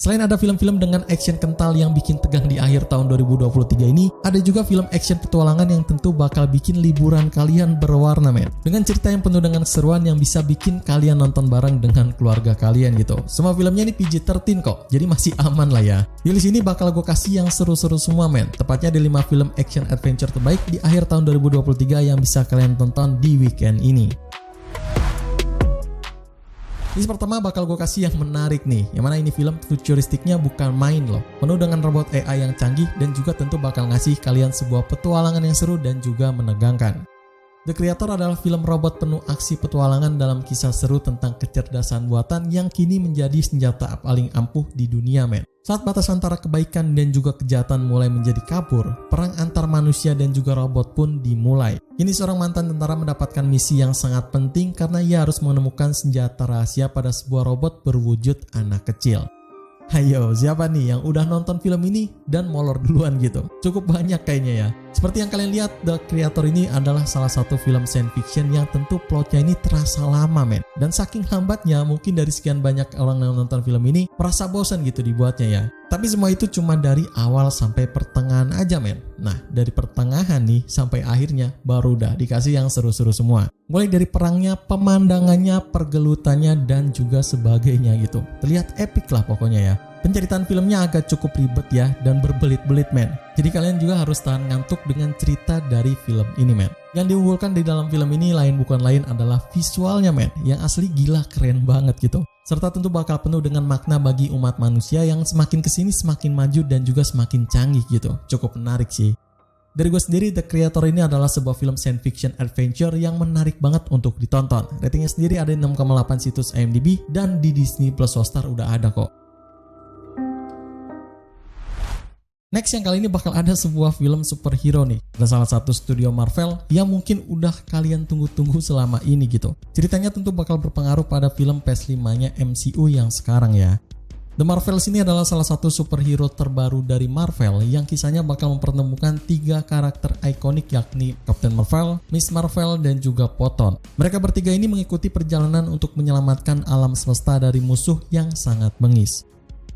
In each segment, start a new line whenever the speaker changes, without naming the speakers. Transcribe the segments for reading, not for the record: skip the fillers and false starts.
Selain ada film-film dengan action kental yang bikin tegang di akhir tahun 2023 ini, ada juga film action petualangan yang tentu bakal bikin liburan kalian berwarna men. Dengan cerita yang penuh dengan keseruan yang bisa bikin kalian nonton bareng dengan keluarga kalian gitu. Semua filmnya ini PG-13 kok, jadi masih aman lah ya. Di list ini bakal gue kasih yang seru-seru semua men. Tepatnya di 5 film action adventure terbaik di akhir tahun 2023 yang bisa kalian tonton di weekend ini. List pertama bakal gue kasih yang menarik nih, yang mana ini film futuristiknya bukan main loh, penuh dengan robot AI yang canggih dan juga tentu bakal ngasih kalian sebuah petualangan yang seru dan juga menegangkan. The Creator adalah film robot penuh aksi petualangan dalam kisah seru tentang kecerdasan buatan yang kini menjadi senjata paling ampuh di dunia men. Saat batas antara kebaikan dan juga kejahatan mulai menjadi kabur, perang antar manusia dan juga robot pun dimulai. Kini seorang mantan tentara mendapatkan misi yang sangat penting karena ia harus menemukan senjata rahasia pada sebuah robot berwujud anak kecil. Hayo, siapa nih yang udah nonton film ini dan molor duluan gitu? Cukup banyak kayaknya ya. Seperti yang kalian lihat, The Creator ini adalah salah satu film science fiction yang tentu plotnya ini terasa lama men. Dan saking lambatnya, mungkin dari sekian banyak orang yang nonton film ini merasa bosan gitu dibuatnya ya. Tapi semua itu cuma dari awal sampai pertengahan aja men. Nah, dari pertengahan nih sampai akhirnya baru udah dikasih yang seru-seru semua. Mulai dari perangnya, pemandangannya, pergelutannya, dan juga sebagainya gitu. Terlihat epic lah pokoknya ya. Penceritaan filmnya agak cukup ribet ya dan berbelit-belit men. Jadi kalian juga harus tahan ngantuk dengan cerita dari film ini men. Yang diunggulkan di dalam film ini bukan lain adalah visualnya men, yang asli gila keren banget gitu. Serta tentu bakal penuh dengan makna bagi umat manusia yang semakin kesini semakin maju dan juga semakin canggih gitu. Cukup menarik sih. Dari gue sendiri, The Creator ini adalah sebuah film science fiction adventure yang menarik banget untuk ditonton. Ratingnya sendiri ada 6,8 situs IMDb dan di Disney Plus Hotstar udah ada kok. Next yang kali ini bakal ada sebuah film superhero nih. Ada salah satu studio Marvel yang mungkin udah kalian tunggu-tunggu selama ini gitu. Ceritanya tentu bakal berpengaruh pada film Phase 5-nya MCU yang sekarang ya. The Marvels ini adalah salah satu superhero terbaru dari Marvel yang kisahnya bakal mempertemukan 3 karakter ikonik yakni Captain Marvel, Miss Marvel, dan juga Photon. Mereka bertiga ini mengikuti perjalanan untuk menyelamatkan alam semesta dari musuh yang sangat bengis.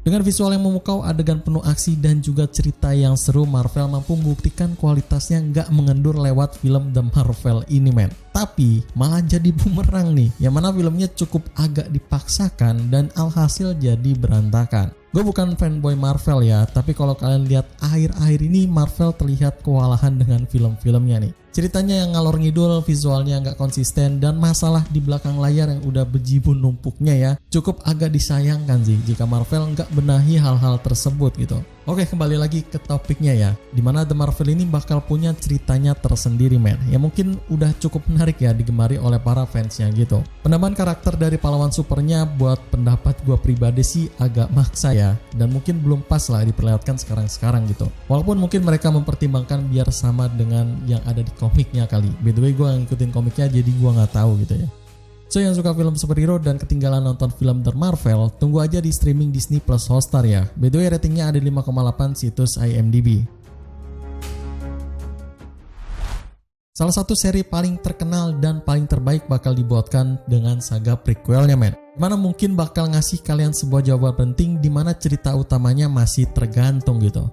Dengan visual yang memukau, adegan penuh aksi, dan juga cerita yang seru, Marvel mampu membuktikan kualitasnya nggak mengendur lewat film The Marvel ini men. Tapi malah jadi bumerang nih, yang mana filmnya cukup agak dipaksakan dan alhasil jadi berantakan. Gue bukan fanboy Marvel ya, tapi kalau kalian lihat akhir-akhir ini Marvel terlihat kewalahan dengan film-filmnya nih. Ceritanya yang ngalor ngidul, visualnya nggak konsisten, dan masalah di belakang layar yang udah bejibun numpuknya ya, cukup agak disayangkan sih jika Marvel nggak benahi hal-hal tersebut gitu. Oke, kembali lagi ke topiknya ya, dimana The Marvel ini bakal punya ceritanya tersendiri men, yang mungkin udah cukup menarik ya digemari oleh para fansnya gitu. Penambahan karakter dari pahlawan supernya buat pendapat gue pribadi sih agak maksa ya, dan mungkin belum pas lah diperlihatkan sekarang gitu. Walaupun mungkin mereka mempertimbangkan biar sama dengan yang ada di komiknya kali. By the way, gue ngikutin komiknya jadi gue nggak tahu gitu ya. So yang suka film superhero dan ketinggalan nonton film The Marvel, tunggu aja di streaming Disney Plus Hotstar ya. By the way, ratingnya ada 5,8 situs IMDb. Salah satu seri paling terkenal dan paling terbaik bakal dibuatkan dengan saga prequelnya men. Dimana mungkin bakal ngasih kalian sebuah jawaban penting dimana cerita utamanya masih tergantung gitu.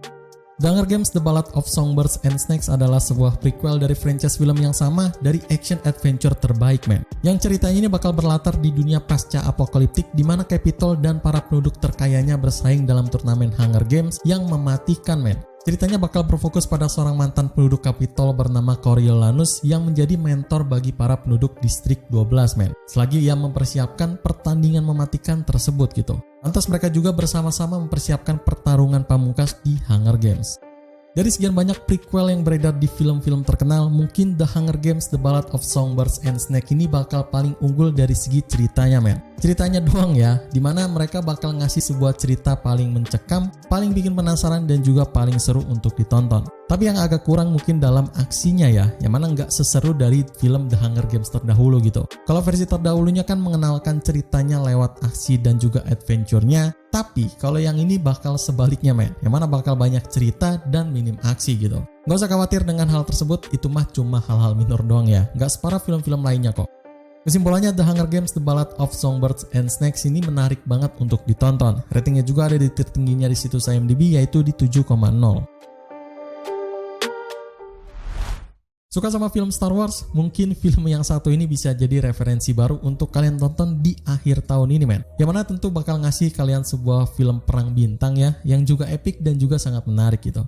The Hunger Games: The Ballad of Songbirds and Snakes adalah sebuah prequel dari franchise film yang sama dari action adventure terbaik men. Yang ceritanya ini bakal berlatar di dunia pasca apokaliptik di mana Capitol dan para penduduk terkayanya bersaing dalam turnamen Hunger Games yang mematikan men. Ceritanya bakal berfokus pada seorang mantan penduduk Capitol bernama Coriolanus yang menjadi mentor bagi para penduduk distrik 12 men. Selagi ia mempersiapkan pertandingan mematikan tersebut gitu. Lantas mereka juga bersama-sama mempersiapkan pertarungan pamungkas di Hunger Games. Dari sekian banyak prequel yang beredar di film-film terkenal, mungkin The Hunger Games: The Ballad of Songbirds and Snakes ini bakal paling unggul dari segi ceritanya men. Ceritanya doang ya, dimana mereka bakal ngasih sebuah cerita paling mencekam, paling bikin penasaran dan juga paling seru untuk ditonton. Tapi yang agak kurang mungkin dalam aksinya ya, yang mana nggak seseru dari film The Hunger Games terdahulu gitu. Kalau versi terdahulunya kan mengenalkan ceritanya lewat aksi dan juga adventure-nya, tapi kalau yang ini bakal sebaliknya men, yang mana bakal banyak cerita dan minim aksi gitu. Nggak usah khawatir dengan hal tersebut, itu mah cuma hal-hal minor doang ya, nggak separah film-film lainnya kok. Kesimpulannya, The Hunger Games: The Ballad of Songbirds and Snakes ini menarik banget untuk ditonton. Ratingnya juga ada di tertingginya di situs IMDb, yaitu di 7,0. Suka sama film Star Wars? Mungkin film yang satu ini bisa jadi referensi baru untuk kalian tonton di akhir tahun ini, men. Yang mana tentu bakal ngasih kalian sebuah film perang bintang ya, yang juga epic dan juga sangat menarik gitu.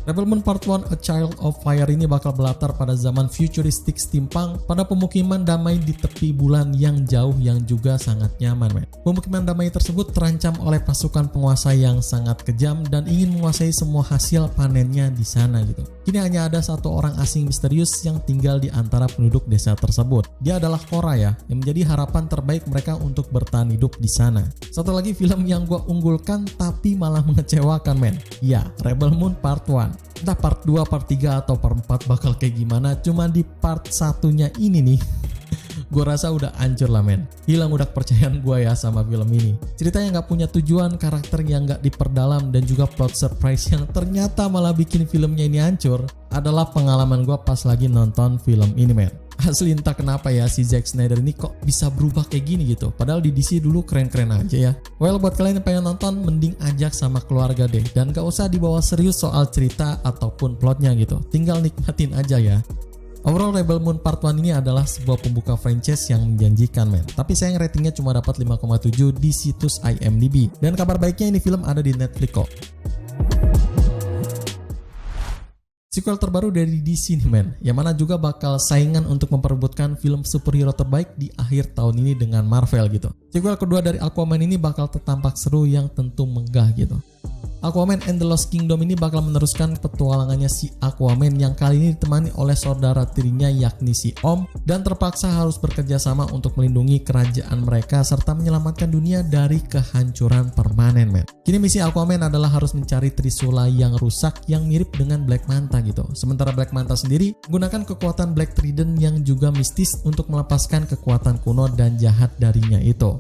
Rebel Moon Part 1 A Child of Fire ini bakal berlatar pada zaman futuristik steampunk pada pemukiman damai di tepi bulan yang jauh yang juga sangat nyaman, men. Pemukiman damai tersebut terancam oleh pasukan penguasa yang sangat kejam dan ingin menguasai semua hasil panennya di sana gitu. Kini hanya ada satu orang asing misterius yang tinggal di antara penduduk desa tersebut. Dia adalah Korra ya, yang menjadi harapan terbaik mereka untuk bertahan hidup di sana. Satu lagi film yang gua unggulkan tapi malah mengecewakan, men. Ya, Rebel Moon Part 1. Entah part 2, part 3, atau part 4 bakal kayak gimana, cuma di part satunya ini nih gue rasa udah hancur lah, men. Hilang udah kepercayaan gue ya sama film ini. Ceritanya gak punya tujuan, karakter yang gak diperdalam, dan juga plot surprise yang ternyata malah bikin filmnya ini hancur adalah pengalaman gue pas lagi nonton film ini, men. Asli entah kenapa ya si Zack Snyder ini kok bisa berubah kayak gini gitu. Padahal di DC dulu keren-keren aja ya. Well, buat kalian yang pengen nonton, mending ajak sama keluarga deh. Dan gak usah dibawa serius soal cerita ataupun plotnya gitu. Tinggal nikmatin aja ya. Overall, Rebel Moon Part 1 ini adalah sebuah pembuka franchise yang menjanjikan, men. Tapi sayang ratingnya cuma dapat 5,7 di situs IMDb. Dan kabar baiknya ini film ada di Netflix kok. Sequel terbaru dari DC nih, men, yang mana juga bakal saingan untuk memperebutkan film superhero terbaik di akhir tahun ini dengan Marvel gitu. Sequel kedua dari Aquaman ini bakal tertampak seru yang tentu megah gitu. Aquaman and the Lost Kingdom ini bakal meneruskan petualangannya si Aquaman yang kali ini ditemani oleh saudara tirinya yakni si Om, dan terpaksa harus bekerja sama untuk melindungi kerajaan mereka serta menyelamatkan dunia dari kehancuran permanen, men. Kini misi Aquaman adalah harus mencari Trisula yang rusak yang mirip dengan Black Manta gitu. Sementara Black Manta sendiri menggunakan kekuatan Black Trident yang juga mistis untuk melepaskan kekuatan kuno dan jahat darinya itu.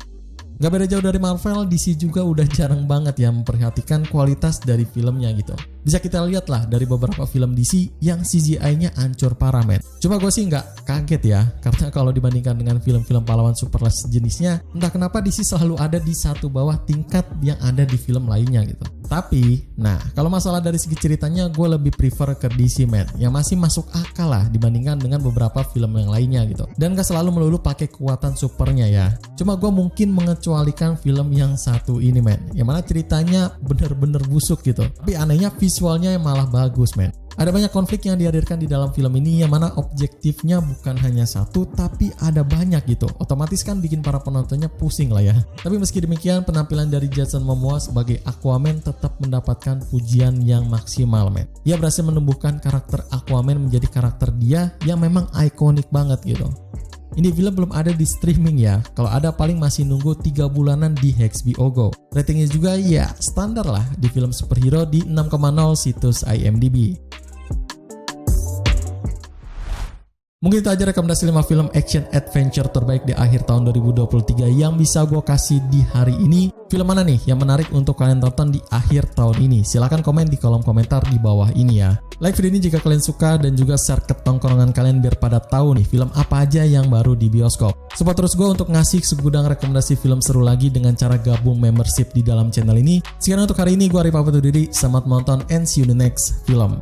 Gak beda jauh dari Marvel, DC juga udah jarang banget ya memperhatikan kualitas dari filmnya gitu. Bisa kita lihat lah dari beberapa film DC yang CGI-nya hancur parah, men. Cuma gue sih nggak kaget ya, karena kalau dibandingkan dengan film-film pahlawan super sejenisnya, entah kenapa DC selalu ada di satu bawah tingkat yang ada di film lainnya gitu. Tapi, nah kalau masalah dari segi ceritanya, gue lebih prefer ke DC, men, yang masih masuk akal lah dibandingkan dengan beberapa film yang lainnya gitu. Dan gak selalu melulu pakai kekuatan supernya ya. Cuma gue mungkin mengecualikan film yang satu ini, men, yang mana ceritanya bener-bener busuk gitu. Tapi anehnya visualnya yang malah bagus, men. Ada banyak konflik yang dihadirkan di dalam film ini yang mana objektifnya bukan hanya satu tapi ada banyak gitu. Otomatis kan bikin para penontonnya pusing lah ya. Tapi meski demikian, penampilan dari Jason Momoa sebagai Aquaman tetap mendapatkan pujian yang maksimal, men. Dia berhasil menumbuhkan karakter Aquaman menjadi karakter dia yang memang ikonik banget gitu. Ini film belum ada di streaming ya. Kalau ada paling masih nunggu 3 bulanan di HBO Go. Ratingnya juga ya standar lah di film superhero di 6,0 situs IMDb. Mungkin itu aja rekomendasi 5 film action adventure terbaik di akhir tahun 2023 yang bisa gue kasih di hari ini. Film mana nih yang menarik untuk kalian tonton di akhir tahun ini? Silahkan komen di kolom komentar di bawah ini ya. Like video ini jika kalian suka dan juga share ke tongkrongan kalian biar pada tahu nih film apa aja yang baru di bioskop. Support terus gue untuk ngasih segudang rekomendasi film seru lagi dengan cara gabung membership di dalam channel ini. Sekian untuk hari ini, gue Arif pamit undur diri. Selamat menonton and see you in the next film.